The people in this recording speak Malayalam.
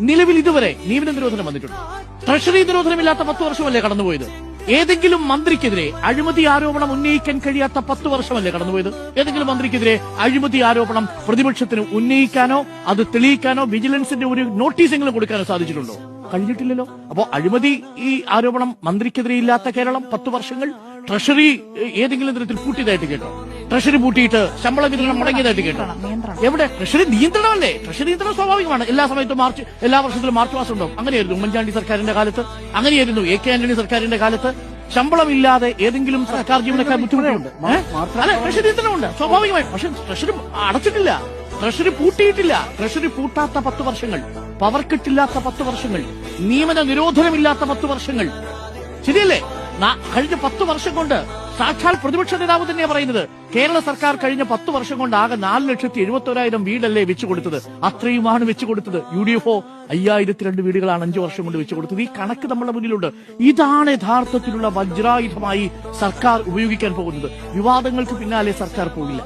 നിലവിൽ ഇതുവരെ നിയമന നിരോധനം വന്നിട്ടുണ്ട്. ട്രഷറി നിരോധനമില്ലാത്ത 10 വർഷമല്ലേ കടന്നുപോയത്? ഏതെങ്കിലും മന്ത്രിക്കെതിരെ അഴിമതി ആരോപണം ഉന്നയിക്കാൻ കഴിയാത്ത 10 വർഷമല്ലേ കടന്നുപോയത്? ഏതെങ്കിലും മന്ത്രിക്കെതിരെ അഴിമതി ആരോപണം പ്രതിപക്ഷത്തിന് ഉന്നയിക്കാനോ അത് തെളിയിക്കാനോ വിജിലൻസിന്റെ ഒരു നോട്ടീസെങ്കിലും കൊടുക്കാനോ സാധിച്ചിട്ടുണ്ടോ? കഴിഞ്ഞിട്ടില്ലല്ലോ. അപ്പോ അഴിമതി ഈ ആരോപണം മന്ത്രിക്കെതിരെ ഇല്ലാത്ത കേരളം 10 വർഷങ്ങൾ ട്രഷറി ഏതെങ്കിലും തരത്തിൽ പൂട്ടിയതായിട്ട് കേട്ടോ? ട്രഷറി പൂട്ടിയിട്ട് ശമ്പള വിതരണം മുടങ്ങിയതായിട്ട് കേട്ടോ? എവിടെ? ട്രഷറി നിയന്ത്രണമല്ലേ? ട്രഷറി നിയന്ത്രണം സ്വാഭാവികമാണ്. എല്ലാ സമയത്തും എല്ലാ വർഷത്തിലും മാർച്ച് മാസം ഉണ്ടാവും. അങ്ങനെയായിരുന്നു ഉമ്മൻചാണ്ടി സർക്കാരിന്റെ കാലത്ത്, അങ്ങനെയായിരുന്നു AK ആന്റണി സർക്കാരിന്റെ കാലത്ത്. ശമ്പളമില്ലാതെ ഏതെങ്കിലും സർക്കാർ ജീവനക്കാർ ബുദ്ധിമുട്ടുണ്ട്. അല്ലെ, ട്രഷറി നിയന്ത്രണമുണ്ട് സ്വാഭാവികമായി. പക്ഷെ ട്രഷറി അടച്ചിട്ടില്ല, ട്രഷറി പൂട്ടിയിട്ടില്ല. ട്രഷറി പൂട്ടാത്ത 10 വർഷങ്ങൾ, പവർ കട്ടില്ലാത്ത 10 വർഷങ്ങൾ, നിയമന നിരോധനമില്ലാത്ത 10 വർഷങ്ങൾ. ശരിയല്ലേ? കഴിഞ്ഞ 10 വർഷം കൊണ്ട് സാക്ഷാൽ പ്രതിപക്ഷ നേതാവ് തന്നെയാ പറയുന്നത്, കേരള സർക്കാർ കഴിഞ്ഞ 10 വർഷം കൊണ്ട് ആകെ 4,71,000 വീടല്ലേ വെച്ചുകൊടുത്തത്. അത്രയുമാണ് വെച്ചുകൊടുത്തത്. UDF 5,002 വീടുകളാണ് 5 വർഷം കൊണ്ട് വെച്ചുകൊടുത്തത്. ഈ കണക്ക് നമ്മുടെ മുന്നിലുണ്ട്. ഇതാണ് യഥാർത്ഥത്തിലുള്ള വജ്രായുധമായി സർക്കാർ ഉപയോഗിക്കാൻ പോകുന്നത്. വിവാദങ്ങൾക്ക് പിന്നാലെ സർക്കാർ പോകില്ല.